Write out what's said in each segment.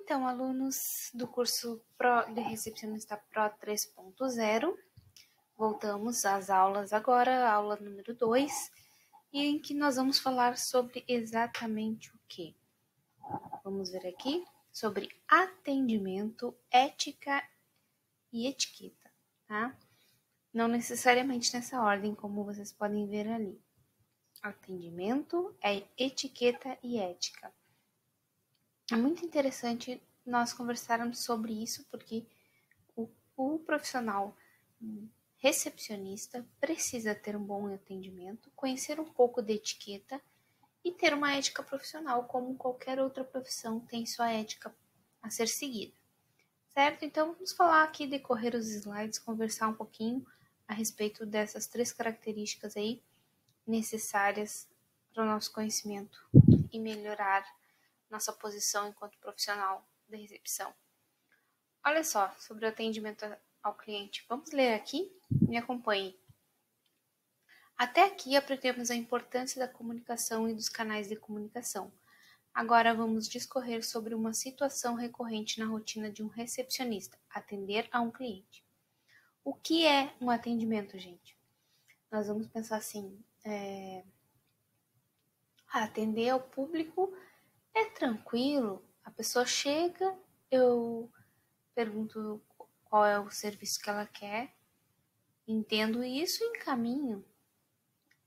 Então, alunos do curso de Recepcionista Pro 3.0, voltamos às aulas agora, aula número 2, e em que nós vamos falar sobre exatamente o quê? Vamos ver aqui sobre atendimento, ética e etiqueta, tá? Não necessariamente nessa ordem, como vocês podem ver ali. Atendimento, etiqueta e ética. É muito interessante nós conversarmos sobre isso, porque o profissional recepcionista precisa ter um bom atendimento, conhecer um pouco de etiqueta e ter uma ética profissional, como qualquer outra profissão tem sua ética a ser seguida. Certo? Então, vamos falar aqui, decorrer os slides, conversar um pouquinho a respeito dessas 3 características aí necessárias para o nosso conhecimento e melhorar nossa posição enquanto profissional de recepção. Olha só, sobre o atendimento ao cliente. Vamos ler aqui? Me acompanhe. Até aqui aprendemos a importância da comunicação e dos canais de comunicação. Agora vamos discorrer sobre uma situação recorrente na rotina de um recepcionista, atender a um cliente. O que é um atendimento, gente? Nós vamos pensar assim, atender ao público é tranquilo, a pessoa chega, eu pergunto qual é o serviço que ela quer, entendo isso e encaminho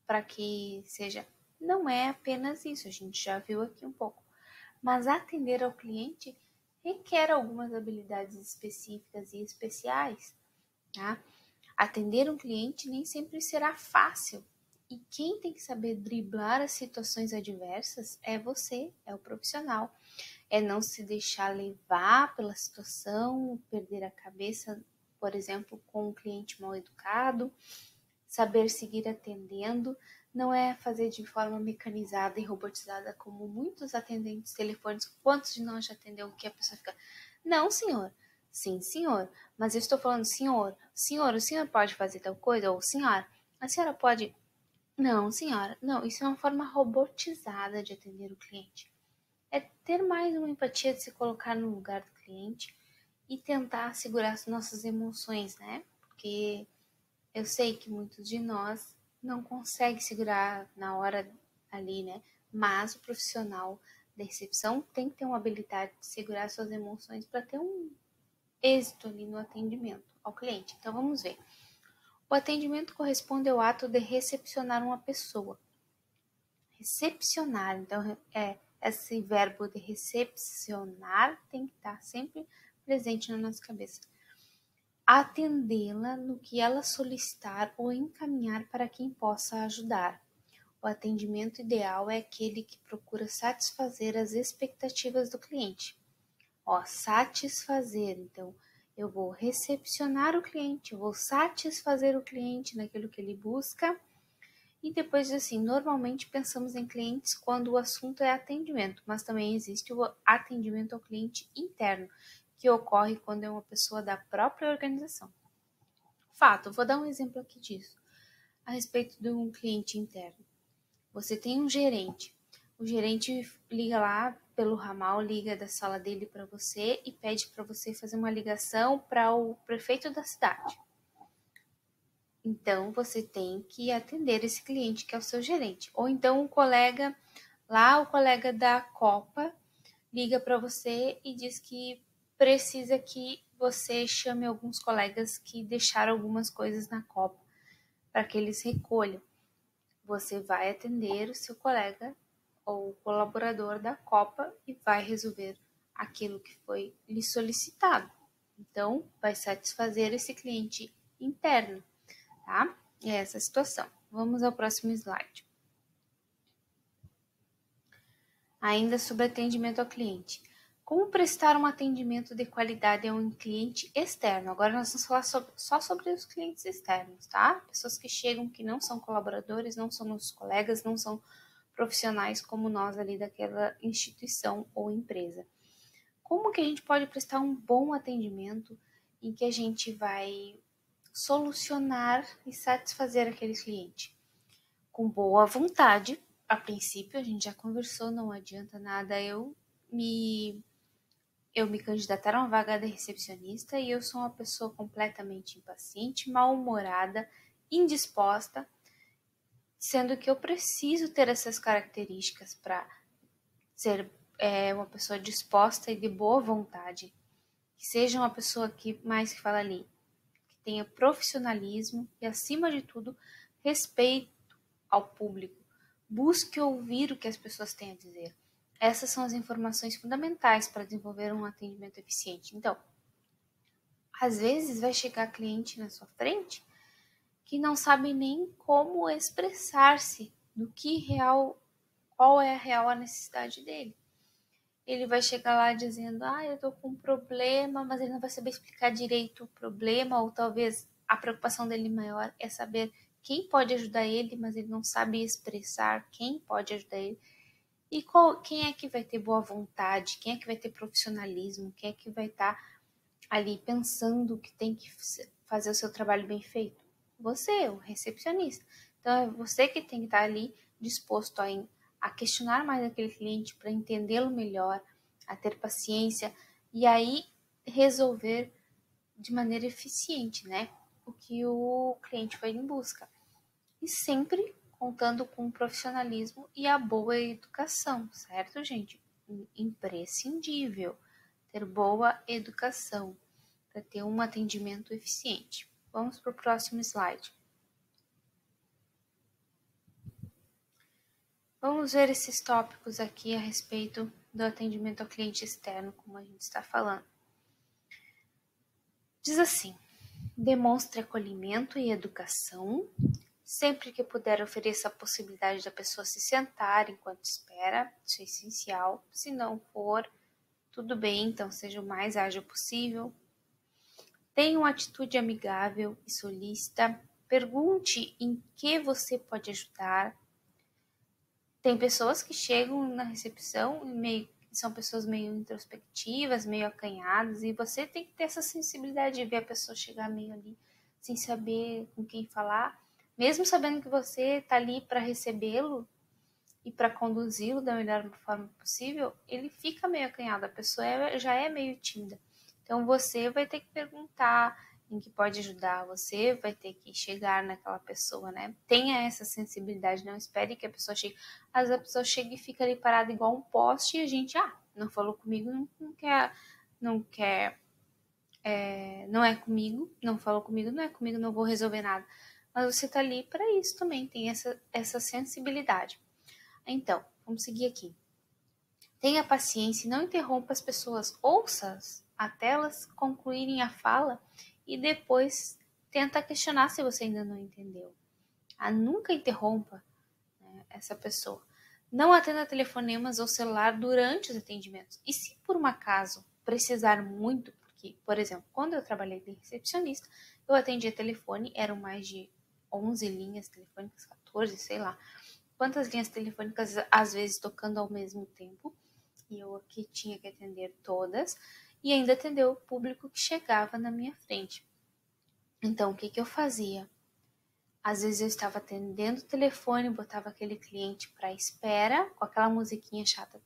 para que seja. Não é apenas isso, a gente já viu aqui um pouco. Mas atender ao cliente requer algumas habilidades específicas e especiais, tá? Atender um cliente nem sempre será fácil. E quem tem que saber driblar as situações adversas é você, é o profissional. É não se deixar levar pela situação, perder a cabeça, por exemplo, com um cliente mal educado, saber seguir atendendo, não é fazer de forma mecanizada e robotizada como muitos atendentes telefônicos. Quantos de nós já atendeu que a pessoa fica, não, senhor, sim, senhor, mas eu estou falando, senhor, o senhor pode fazer tal coisa? Ou, senhora, a senhora pode... Não, senhora, não, isso é uma forma robotizada de atender o cliente. É ter mais uma empatia de se colocar no lugar do cliente e tentar segurar as nossas emoções, né? Porque eu sei que muitos de nós não conseguem segurar na hora ali, né? Mas o profissional da recepção tem que ter uma habilidade de segurar suas emoções para ter um êxito ali no atendimento ao cliente. Então vamos ver. O atendimento corresponde ao ato de recepcionar uma pessoa. Recepcionar, então esse verbo de recepcionar tem que estar sempre presente na nossa cabeça. Atendê-la no que ela solicitar ou encaminhar para quem possa ajudar. O atendimento ideal é aquele que procura satisfazer as expectativas do cliente. Satisfazer, então, eu vou recepcionar o cliente, eu vou satisfazer o cliente naquilo que ele busca. E depois, assim, normalmente pensamos em clientes quando o assunto é atendimento, mas também existe o atendimento ao cliente interno, que ocorre quando é uma pessoa da própria organização. Fato, vou dar um exemplo aqui disso, a respeito de um cliente interno. Você tem um gerente, o gerente liga lá pelo ramal, liga da sala dele para você e pede para você fazer uma ligação para o prefeito da cidade. Então, você tem que atender esse cliente que é o seu gerente. Ou então, o colega da Copa, liga para você e diz que precisa que você chame alguns colegas que deixaram algumas coisas na Copa para que eles recolham. Você vai atender o seu colega ou colaborador da Copa e vai resolver aquilo que foi lhe solicitado. Então, vai satisfazer esse cliente interno, tá? É essa a situação. Vamos ao próximo slide. Ainda sobre atendimento ao cliente. Como prestar um atendimento de qualidade a um cliente externo? Agora nós vamos falar só sobre os clientes externos, tá? Pessoas que chegam que não são colaboradores, não são nossos colegas, não são profissionais como nós ali daquela instituição ou empresa. Como que a gente pode prestar um bom atendimento em que a gente vai solucionar e satisfazer aquele cliente? Com boa vontade, a princípio a gente já conversou, não adianta nada eu me eu me candidatar a uma vaga de recepcionista e eu sou uma pessoa completamente impaciente, mal-humorada, indisposta, sendo que eu preciso ter essas características para ser uma pessoa disposta e de boa vontade, que seja uma pessoa que mais que fala ali, que tenha profissionalismo e, acima de tudo, respeito ao público. Busque ouvir o que as pessoas têm a dizer. Essas são as informações fundamentais para desenvolver um atendimento eficiente. Então, às vezes vai chegar cliente na sua frente que não sabe nem como expressar-se do que real, qual é a real necessidade dele. Ele vai chegar lá dizendo, eu tô com um problema, mas ele não vai saber explicar direito o problema, ou talvez a preocupação dele maior é saber quem pode ajudar ele, mas ele não sabe expressar quem pode ajudar ele. E quem é que vai ter boa vontade, quem é que vai ter profissionalismo, quem é que vai estar ali pensando que tem que fazer o seu trabalho bem feito? Você, o recepcionista. Então é você que tem que estar ali disposto a questionar mais aquele cliente para entendê-lo melhor, a ter paciência e aí resolver de maneira eficiente, né? O que o cliente foi em busca. E sempre contando com o profissionalismo e a boa educação, certo, gente? Imprescindível ter boa educação para ter um atendimento eficiente. Vamos para o próximo slide. Vamos ver esses tópicos aqui a respeito do atendimento ao cliente externo, como a gente está falando. Diz assim: demonstre acolhimento e educação. Sempre que puder, ofereça a possibilidade da pessoa se sentar enquanto espera. Isso é essencial. Se não for, tudo bem, então seja o mais ágil possível. Tenha uma atitude amigável e solícita. Pergunte em que você pode ajudar. Tem pessoas que chegam na recepção e são pessoas meio introspectivas, meio acanhadas, e você tem que ter essa sensibilidade de ver a pessoa chegar meio ali sem saber com quem falar, mesmo sabendo que você está ali para recebê-lo e para conduzi-lo da melhor forma possível, ele fica meio acanhado, a pessoa já é meio tímida. Então você vai ter que perguntar em que pode ajudar, você vai ter que chegar naquela pessoa, né? Tenha essa sensibilidade, não espere que a pessoa chegue. Às vezes a pessoa chega e fica ali parada igual um poste e a gente, não falou comigo, não quer, não é comigo, não falou comigo, não é comigo, não vou resolver nada. Mas você tá ali para isso também, tem essa sensibilidade. Então, vamos seguir aqui. Tenha paciência e não interrompa as pessoas, ouça-as até elas concluírem a fala e depois tenta questionar se você ainda não entendeu. Nunca interrompa, né, essa pessoa. Não atenda telefonemas ou celular durante os atendimentos. E se por um acaso precisar muito, porque, por exemplo, quando eu trabalhei de recepcionista, eu atendia telefone, eram mais de 11 linhas telefônicas, 14, sei lá. Quantas linhas telefônicas às vezes tocando ao mesmo tempo, e eu aqui tinha que atender todas, e ainda atender o público que chegava na minha frente. Então, o que eu fazia? Às vezes eu estava atendendo o telefone, botava aquele cliente para espera, com aquela musiquinha chata,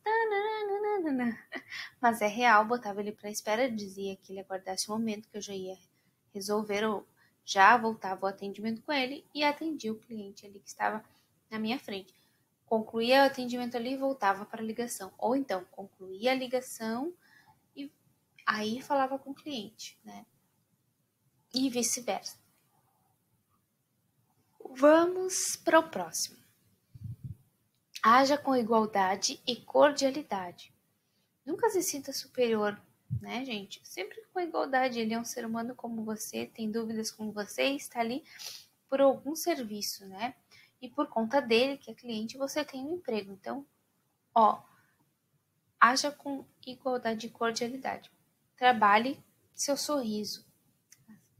mas é real, botava ele para espera, dizia que ele aguardasse um momento que eu já ia resolver, ou já voltava o atendimento com ele, e atendia o cliente ali que estava na minha frente. Concluía o atendimento ali e voltava para a ligação. Ou então, concluía a ligação e aí falava com o cliente, né? E vice-versa. Vamos para o próximo. Haja com igualdade e cordialidade. Nunca se sinta superior, né, gente? Sempre com igualdade. Ele é um ser humano como você, tem dúvidas como você e está ali por algum serviço, né? E por conta dele, que é cliente, você tem um emprego. Então, haja com igualdade e cordialidade. Trabalhe seu sorriso.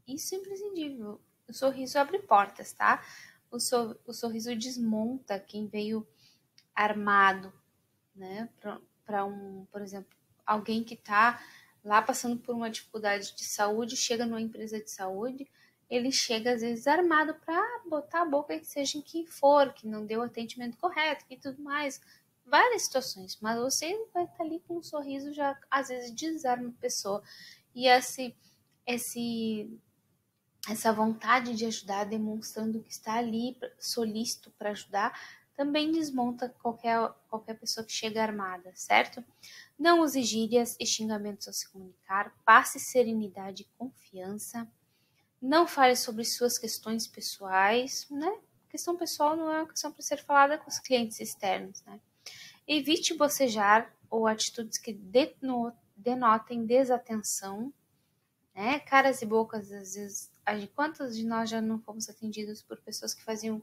Isso é imprescindível. O sorriso abre portas, tá? O sorriso desmonta quem veio armado, né? Por exemplo, alguém que está lá passando por uma dificuldade de saúde, chega numa empresa de saúde, ele chega às vezes armado para botar a boca, seja em quem for, que não deu o atendimento correto e tudo mais. várias situações, mas você vai estar ali com um sorriso, já às vezes desarma a pessoa. E essa vontade de ajudar, demonstrando que está ali solícito para ajudar, também desmonta qualquer pessoa que chega armada, certo? Não use gírias e xingamentos ao se comunicar, passe serenidade e confiança. Não fale sobre suas questões pessoais, né? Questão pessoal não é uma questão para ser falada com os clientes externos, né? Evite bocejar ou atitudes que denotem desatenção, né? Caras e bocas, às vezes, quantos de nós já não fomos atendidos por pessoas que faziam,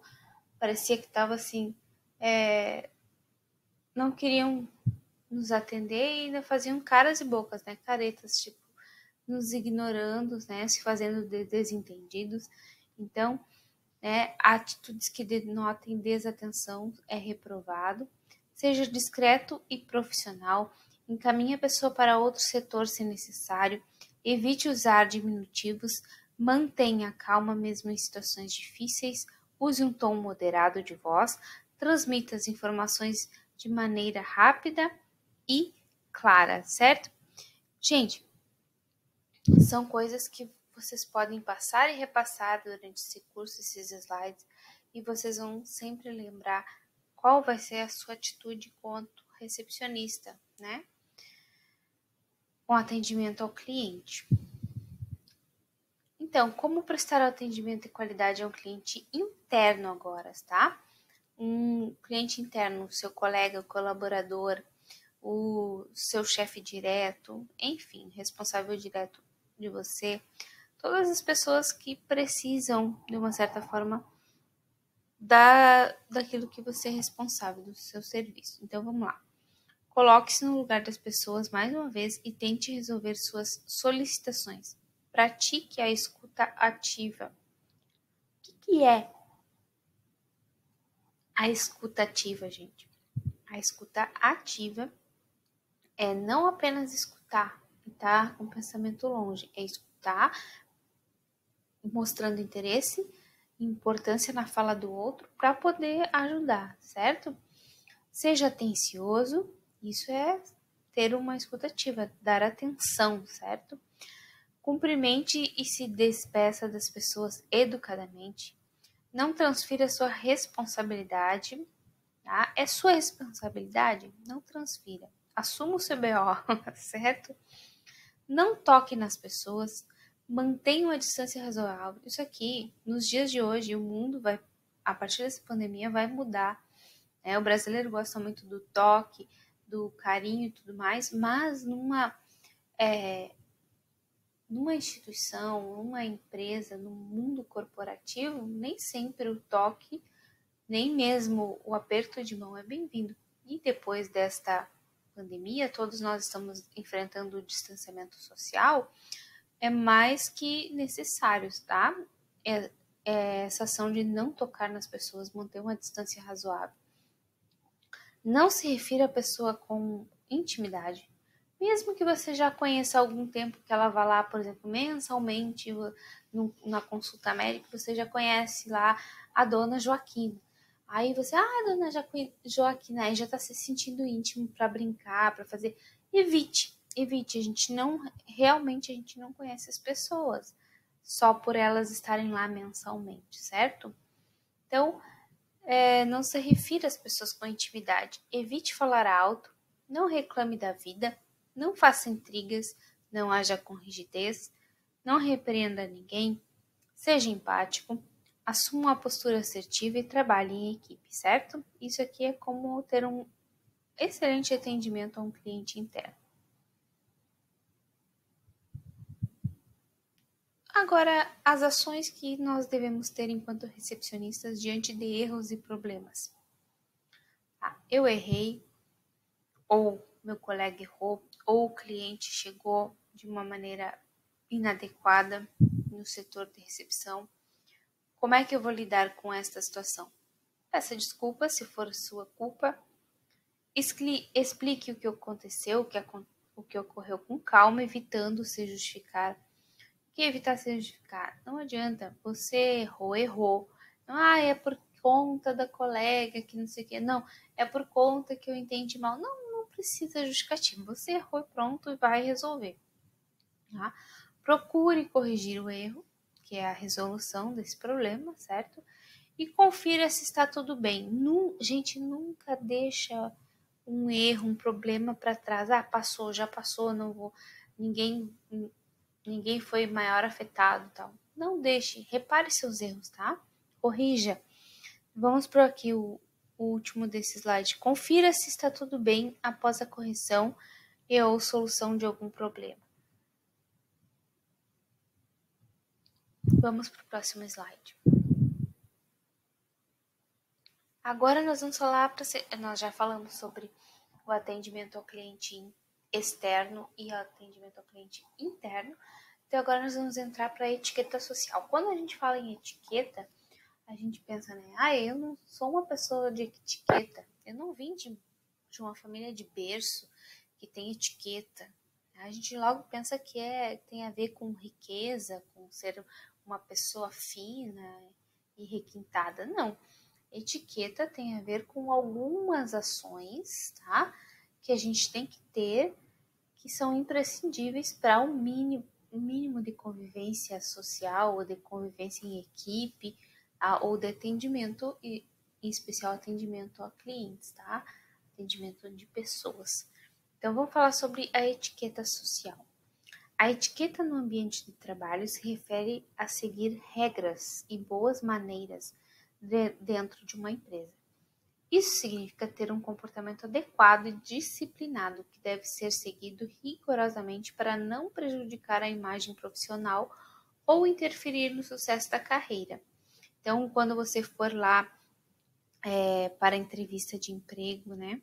parecia que estava assim, não queriam nos atender e ainda faziam caras e bocas, né? Caretas, tipo, nos ignorando, né? Se fazendo de desentendidos. Então, né? Atitudes que denotem desatenção é reprovado. Seja discreto e profissional. Encaminhe a pessoa para outro setor se necessário. Evite usar diminutivos. Mantenha a calma mesmo em situações difíceis. Use um tom moderado de voz. Transmita as informações de maneira rápida e clara, certo? Gente, são coisas que vocês podem passar e repassar durante esse curso, esses slides, e vocês vão sempre lembrar qual vai ser a sua atitude quanto recepcionista, né? Com atendimento ao cliente. Então, como prestar atendimento e qualidade a um cliente interno agora, tá? Um cliente interno, seu colega, o colaborador, o seu chefe direto, enfim, responsável direto de você, todas as pessoas que precisam, de uma certa forma, daquilo que você é responsável, do seu serviço. Então, vamos lá. Coloque-se no lugar das pessoas mais uma vez e tente resolver suas solicitações. Pratique a escuta ativa. O que é a escuta ativa, gente? A escuta ativa é não apenas escutar e estar com o pensamento longe, é escutar mostrando interesse e importância na fala do outro para poder ajudar, certo? Seja atencioso, isso é ter uma escuta ativa, dar atenção, certo? Cumprimente e se despeça das pessoas educadamente. Não transfira sua responsabilidade, tá? É sua responsabilidade? Não transfira. Assuma o seu BO, certo? Não toque nas pessoas, mantenha uma distância razoável. Isso aqui, nos dias de hoje, o mundo vai, a partir dessa pandemia, vai mudar. Né? O brasileiro gosta muito do toque, do carinho e tudo mais, mas numa instituição, numa empresa, no mundo corporativo, nem sempre o toque, nem mesmo o aperto de mão é bem-vindo. E depois desta pandemia, todos nós estamos enfrentando o distanciamento social, é mais que necessário, tá? Essa ação de não tocar nas pessoas, manter uma distância razoável. Não se refira à pessoa com intimidade. Mesmo que você já conheça há algum tempo, que ela vá lá, por exemplo, mensalmente na consulta médica, você já conhece lá a dona Joaquina. Aí você, dona Joaquina, aí já está se sentindo íntimo para brincar, para fazer. Evite. A gente não conhece as pessoas, só por elas estarem lá mensalmente, certo? Então, não se refira às pessoas com intimidade. Evite falar alto, não reclame da vida, não faça intrigas, não haja com rigidez, não repreenda ninguém, seja empático, assuma uma postura assertiva e trabalhe em equipe, certo? Isso aqui é como ter um excelente atendimento a um cliente interno. Agora, as ações que nós devemos ter enquanto recepcionistas diante de erros e problemas. Eu errei, ou meu colega errou, ou o cliente chegou de uma maneira inadequada no setor de recepção. Como é que eu vou lidar com esta situação? Peça desculpa se for sua culpa. Explique o que aconteceu, o que ocorreu com calma, evitando se justificar. O que evitar se justificar? Não adianta. Você errou. Não, é por conta da colega que não sei o que. Não, é por conta que eu entendi mal. Não precisa justificativa. Você errou e pronto, e vai resolver. Tá? Procure corrigir o erro, que é a resolução desse problema, certo? E confira se está tudo bem. Gente, nunca deixa um erro, um problema para trás. Passou, já passou, não vou. Ninguém foi maior afetado, tal. Não deixe, repare seus erros, tá? Corrija. Vamos para aqui o último desse slide. Confira se está tudo bem após a correção e ou solução de algum problema. Vamos para o próximo slide. Agora nós vamos falar, nós já falamos sobre o atendimento ao cliente externo e o atendimento ao cliente interno. Então agora nós vamos entrar para a etiqueta social. Quando a gente fala em etiqueta, a gente pensa, né? Eu não sou uma pessoa de etiqueta. Eu não vim de uma família de berço que tem etiqueta. A gente logo pensa que tem a ver com riqueza, com ser uma pessoa fina e requintada. Não. Etiqueta tem a ver com algumas ações, tá? Que a gente tem que ter, que são imprescindíveis para um mínimo de convivência social ou de convivência em equipe, ou de atendimento, e em especial atendimento a clientes, tá? Atendimento de pessoas. Então, vamos falar sobre a etiqueta social. A etiqueta no ambiente de trabalho se refere a seguir regras e boas maneiras dentro de uma empresa. Isso significa ter um comportamento adequado e disciplinado que deve ser seguido rigorosamente para não prejudicar a imagem profissional ou interferir no sucesso da carreira. Então, quando você for lá para a entrevista de emprego, né,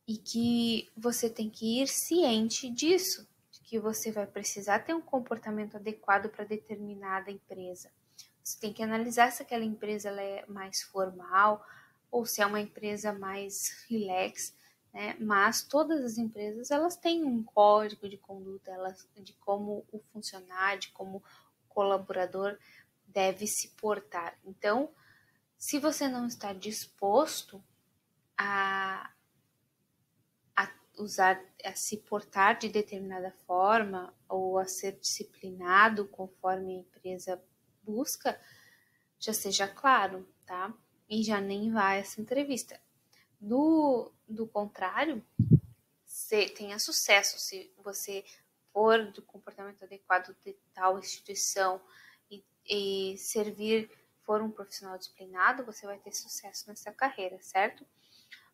e que você tem que ir ciente disso, de que você vai precisar ter um comportamento adequado para determinada empresa. Você tem que analisar se aquela empresa ela é mais formal ou se é uma empresa mais relax, né? Mas todas as empresas elas têm um código de conduta, de como o funcionário, de como o colaborador deve se portar. Então, se você não está disposto a se portar de determinada forma ou a ser disciplinado conforme a empresa busca, já seja claro, tá? E já nem vá a essa entrevista. Do contrário, você tenha sucesso se você for do comportamento adequado de tal instituição e for um profissional disciplinado, você vai ter sucesso nessa carreira, certo?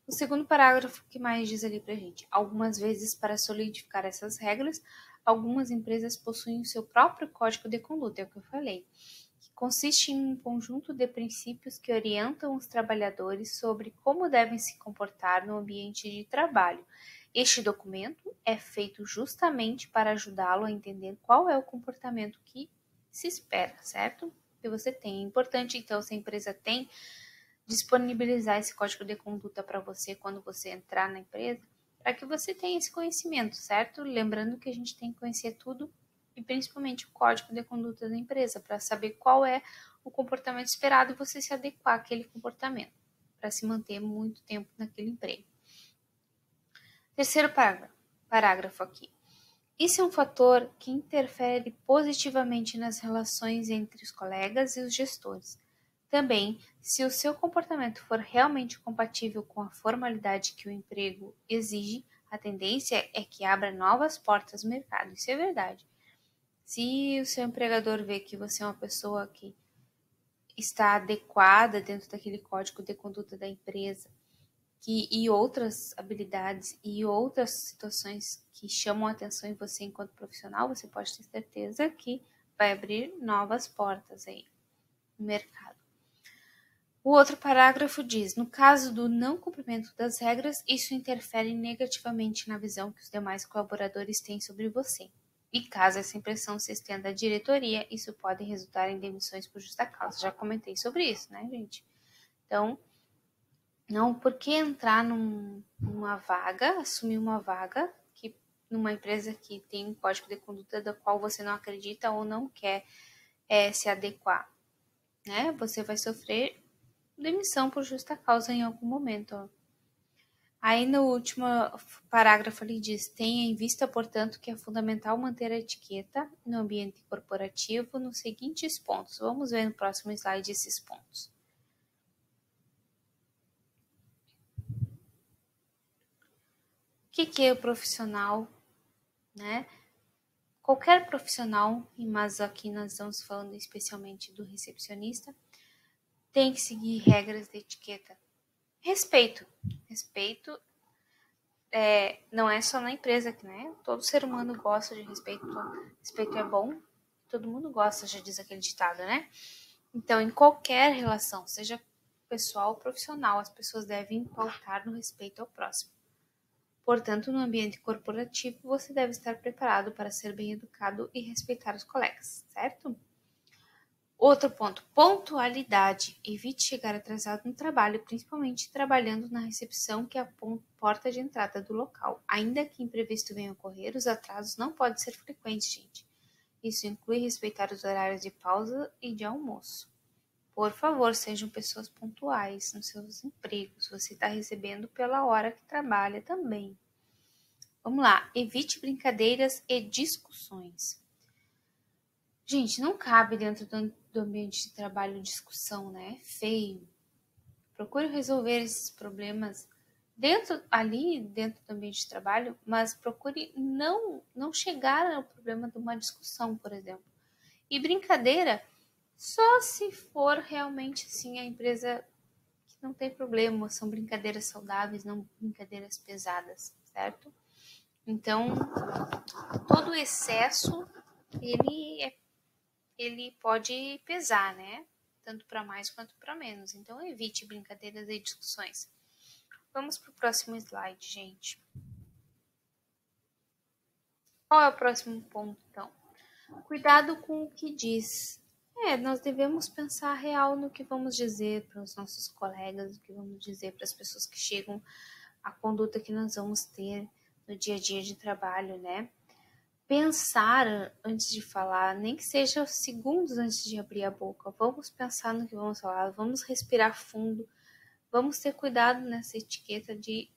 O segundo parágrafo que mais diz ali pra gente. Algumas vezes, para solidificar essas regras, algumas empresas possuem o seu próprio código de conduta, é o que eu falei, que consiste em um conjunto de princípios que orientam os trabalhadores sobre como devem se comportar no ambiente de trabalho. Este documento é feito justamente para ajudá-lo a entender qual é o comportamento que se espera, certo? Que você tem. É importante, então, se a empresa tem, disponibilizar esse código de conduta para você quando você entrar na empresa, para que você tenha esse conhecimento, certo? Lembrando que a gente tem que conhecer tudo e principalmente o código de conduta da empresa, para saber qual é o comportamento esperado e você se adequar àquele comportamento, para se manter muito tempo naquele emprego. Terceiro parágrafo aqui. Isso é um fator que interfere positivamente nas relações entre os colegas e os gestores. Também, se o seu comportamento for realmente compatível com a formalidade que o emprego exige, a tendência é que abra novas portas no mercado. Isso é verdade. Se o seu empregador vê que você é uma pessoa que está adequada dentro daquele código de conduta da empresa, e outras habilidades e outras situações que chamam a atenção em você enquanto profissional, você pode ter certeza que vai abrir novas portas aí no mercado. O outro parágrafo diz: no caso do não cumprimento das regras, isso interfere negativamente na visão que os demais colaboradores têm sobre você. E caso essa impressão se estenda à diretoria, isso pode resultar em demissões por justa causa. Já comentei sobre isso, né, gente? Então, não, por que entrar numa vaga, assumir uma vaga numa empresa que tem um código de conduta da qual você não acredita ou não quer se adequar, né? Você vai sofrer demissão por justa causa em algum momento. Ó. Aí no último parágrafo ele diz: tenha em vista, portanto, que é fundamental manter a etiqueta no ambiente corporativo nos seguintes pontos. Vamos ver no próximo slide esses pontos. O que é o profissional, né? Qualquer profissional, mas aqui nós estamos falando especialmente do recepcionista, tem que seguir regras de etiqueta. Respeito. Respeito não é só na empresa, né? Todo ser humano gosta de respeito. Respeito é bom, todo mundo gosta, já diz aquele ditado, né? Então, em qualquer relação, seja pessoal ou profissional, as pessoas devem pautar no respeito ao próximo. Portanto, no ambiente corporativo, você deve estar preparado para ser bem educado e respeitar os colegas, certo? Outro ponto, pontualidade. Evite chegar atrasado no trabalho, principalmente trabalhando na recepção, que é a porta de entrada do local. Ainda que imprevisto venha a ocorrer, os atrasos não podem ser frequentes, gente. Isso inclui respeitar os horários de pausa e de almoço. Por favor, sejam pessoas pontuais nos seus empregos. Você está recebendo pela hora que trabalha também. Vamos lá, evite brincadeiras e discussões. Gente, não cabe dentro do ambiente de trabalho discussão, né? Feio. Procure resolver esses problemas dentro do ambiente de trabalho, mas procure não chegar ao problema de uma discussão, por exemplo. E brincadeira, só se for realmente assim a empresa que não tem problema, são brincadeiras saudáveis, não brincadeiras pesadas, certo? Então, todo excesso ele pode pesar, né? Tanto para mais quanto para menos. Então, evite brincadeiras e discussões. Vamos para o próximo slide, gente. Qual é o próximo ponto, então? Cuidado com o que diz. Nós devemos pensar real no que vamos dizer para os nossos colegas, o que vamos dizer para as pessoas que chegam, a conduta que nós vamos ter no dia a dia de trabalho, né? Pensar antes de falar, nem que seja segundos antes de abrir a boca. Vamos pensar no que vamos falar, vamos respirar fundo, vamos ter cuidado nessa etiqueta de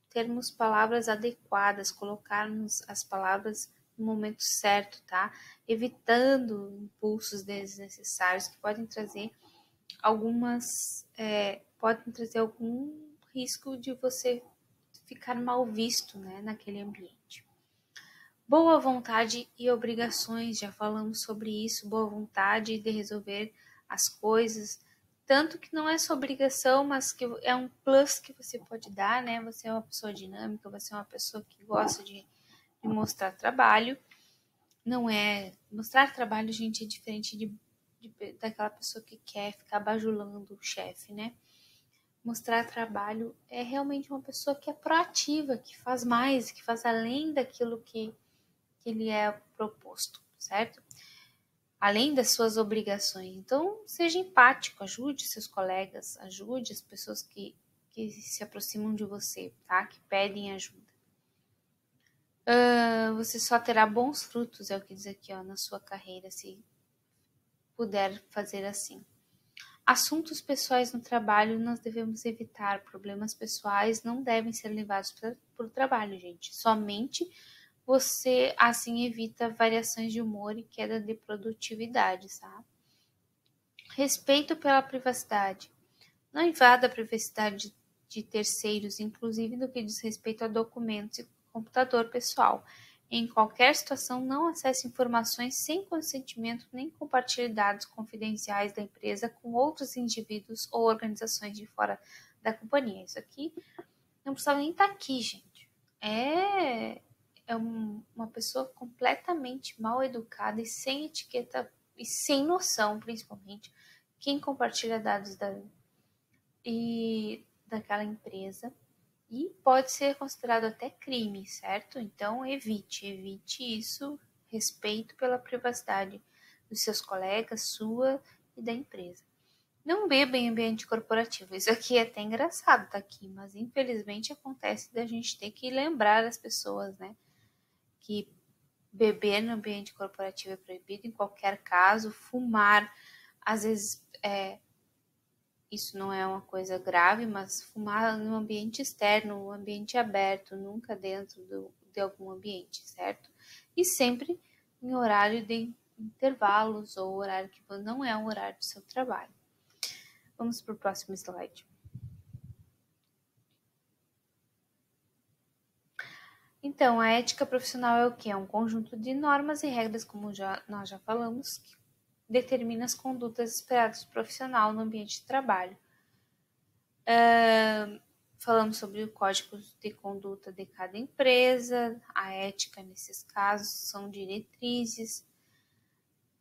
termos palavras adequadas, colocarmos as palavras no momento certo, tá? Evitando impulsos desnecessários que podem trazer podem trazer algum risco de você ficar mal visto, né, naquele ambiente. Boa vontade e obrigações, já falamos sobre isso, boa vontade de resolver as coisas, tanto que não é sua obrigação, mas que é um plus que você pode dar, né? Você é uma pessoa dinâmica, você é uma pessoa que gosta de mostrar trabalho. Não é... Mostrar trabalho, gente, é diferente daquela pessoa que quer ficar bajulando o chefe, né? Mostrar trabalho é realmente uma pessoa que é proativa, que faz mais, que faz além daquilo que lhe é proposto, certo? Além das suas obrigações. Então, seja empático, ajude seus colegas, ajude as pessoas que se aproximam de você, tá? Que pedem ajuda. Você só terá bons frutos, é o que diz aqui, ó, na sua carreira, se puder fazer assim. Assuntos pessoais no trabalho nós devemos evitar. Problemas pessoais não devem ser levados para o trabalho, gente. Somente você assim evita variações de humor e queda de produtividade, tá? Respeito pela privacidade. Não invada a privacidade de terceiros, inclusive no que diz respeito a documentos e computador pessoal. Em qualquer situação, não acesse informações sem consentimento nem compartilhe dados confidenciais da empresa com outros indivíduos ou organizações de fora da companhia. Isso aqui não precisava nem estar aqui, gente. Uma pessoa completamente mal educada e sem etiqueta e sem noção, principalmente, quem compartilha dados daquela empresa e pode ser considerado até crime, certo? Então evite isso, respeito pela privacidade dos seus colegas, sua e da empresa. Não beba em ambiente corporativo. Isso aqui é até engraçado, tá aqui, mas infelizmente acontece da gente ter que lembrar as pessoas, né? Que beber no ambiente corporativo é proibido em qualquer caso, fumar, às vezes isso não é uma coisa grave, mas fumar no ambiente externo, no ambiente aberto, nunca dentro de algum ambiente, certo? E sempre em horário de intervalos ou horário que não é um horário do seu trabalho. Vamos para o próximo slide. Então, a ética profissional é o que? É um conjunto de normas e regras, como nós já falamos, que determina as condutas esperadas do profissional no ambiente de trabalho. Falamos sobre o código de conduta de cada empresa, a ética nesses casos, são diretrizes.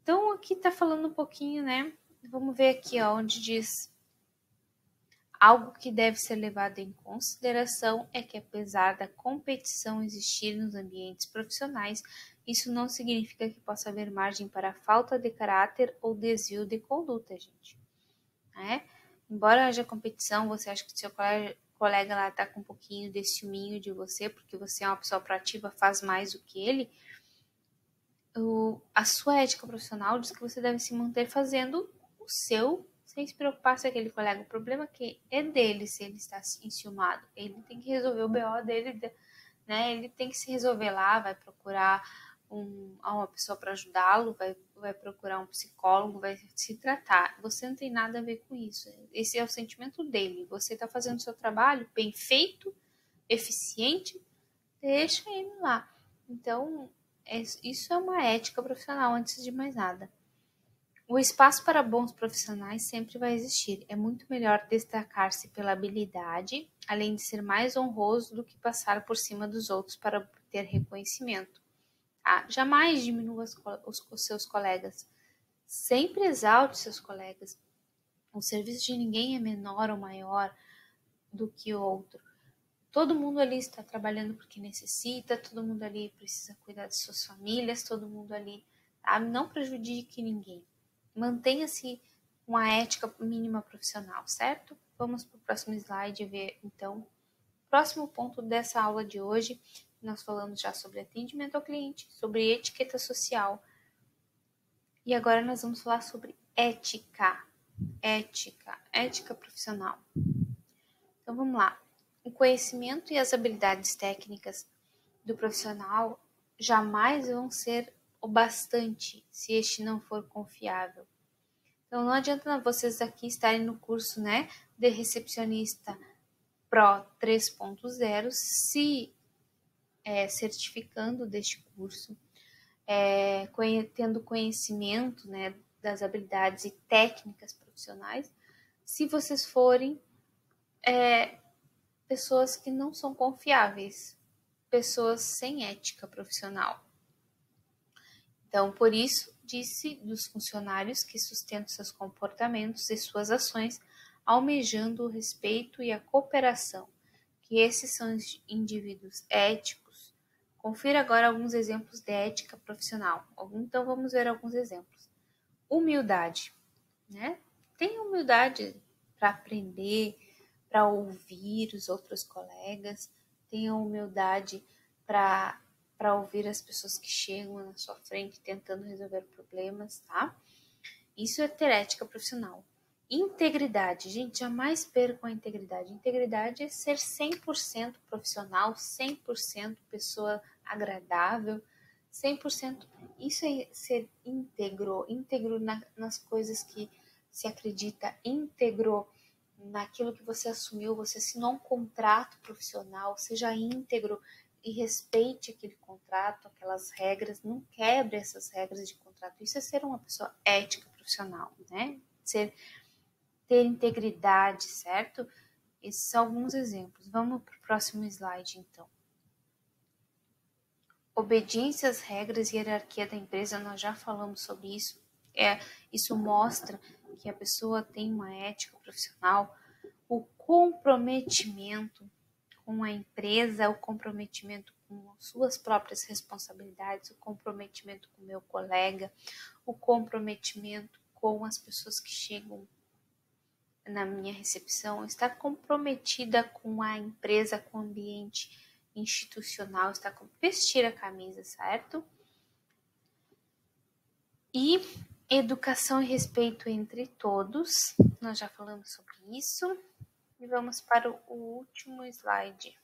Então, aqui está falando um pouquinho, né? Vamos ver aqui, ó, onde diz algo que deve ser levado em consideração é que, apesar da competição existir nos ambientes profissionais, isso não significa que possa haver margem para falta de caráter ou desvio de conduta, gente. Embora haja competição, você acha que seu colega lá está com um pouquinho de ciúminho de você, porque você é uma pessoa proativa, faz mais do que ele, a sua ética profissional diz que você deve se manter fazendo o seu, sem se preocupar se aquele colega, o problema é que é dele se ele está enciumado, ele tem que resolver o BO dele, né? Ele tem que se resolver lá, vai procurar uma pessoa para ajudá-lo, vai procurar um psicólogo, vai se tratar. Você não tem nada a ver com isso. Esse é o sentimento dele. Você está fazendo o seu trabalho bem feito, eficiente, deixa ele lá. Então, isso é uma ética profissional, antes de mais nada. O espaço para bons profissionais sempre vai existir. É muito melhor destacar-se pela habilidade, além de ser mais honroso do que passar por cima dos outros para obter reconhecimento. Jamais diminua os seus colegas. Sempre exalte seus colegas. O serviço de ninguém é menor ou maior do que o outro. Todo mundo ali está trabalhando porque necessita, todo mundo ali precisa cuidar de suas famílias, todo mundo ali, sabe? Não prejudique ninguém. Mantenha-se com a ética mínima profissional, certo? Vamos para o próximo slide ver, então, o próximo ponto dessa aula de hoje. Nós falamos já sobre atendimento ao cliente, sobre etiqueta social. E agora nós vamos falar sobre ética profissional. Então vamos lá. O conhecimento e as habilidades técnicas do profissional jamais vão ser o bastante se este não for confiável. Então não adianta vocês aqui estarem no curso, né, de recepcionista Pro 3.0 se certificando deste curso, tendo conhecimento, né, das habilidades e técnicas profissionais, se vocês forem pessoas que não são confiáveis, pessoas sem ética profissional. Então, por isso, disse dos funcionários que sustentam seus comportamentos e suas ações, almejando o respeito e a cooperação, que esses são indivíduos éticos. Confira agora alguns exemplos de ética profissional. Então, vamos ver alguns exemplos. Humildade, né? Tenha humildade para aprender, para ouvir os outros colegas, tenha humildade para ouvir as pessoas que chegam na sua frente tentando resolver problemas, tá? Isso é ter ética profissional. Integridade, gente, jamais percam a integridade. Integridade é ser 100% profissional, 100% pessoa agradável, 100%. Isso é ser íntegro nas coisas que se acredita, íntegro naquilo que você assumiu, você assinou um contrato profissional, seja íntegro e respeite aquele contrato, aquelas regras, não quebre essas regras de contrato. Isso é ser uma pessoa ética profissional, né? Ter integridade, certo? Esses são alguns exemplos. Vamos para o próximo slide, então. Obediência às regras e hierarquia da empresa, nós já falamos sobre isso. Isso mostra que a pessoa tem uma ética profissional, o comprometimento com a empresa, o comprometimento com suas próprias responsabilidades, o comprometimento com o meu colega, o comprometimento com as pessoas que chegam na minha recepção, estar comprometida com a empresa, com o ambiente institucional, vestir a camisa, certo? E Educação e respeito entre todos. Nós já falamos sobre isso. E vamos para o último slide.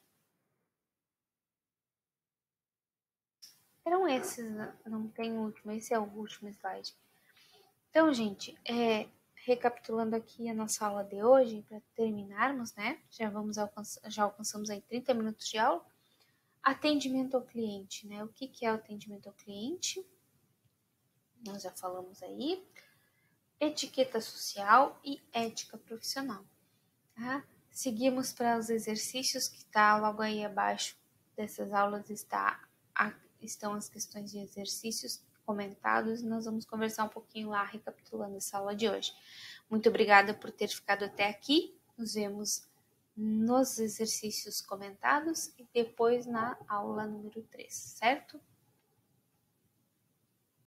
Eram esses, não tem o último, esse é o último slide. Então, gente, recapitulando aqui a nossa aula de hoje, para terminarmos, né? Já alcançamos aí 30 minutos de aula. Atendimento ao cliente, né? O que é o atendimento ao cliente? Nós já falamos aí. Etiqueta social e ética profissional. Tá? Seguimos para os exercícios que está logo aí abaixo dessas aulas estão as questões de exercícios comentados e nós vamos conversar um pouquinho lá recapitulando essa aula de hoje. Muito obrigada por ter ficado até aqui. Nos vemos nos exercícios comentados e depois na aula número 3, certo?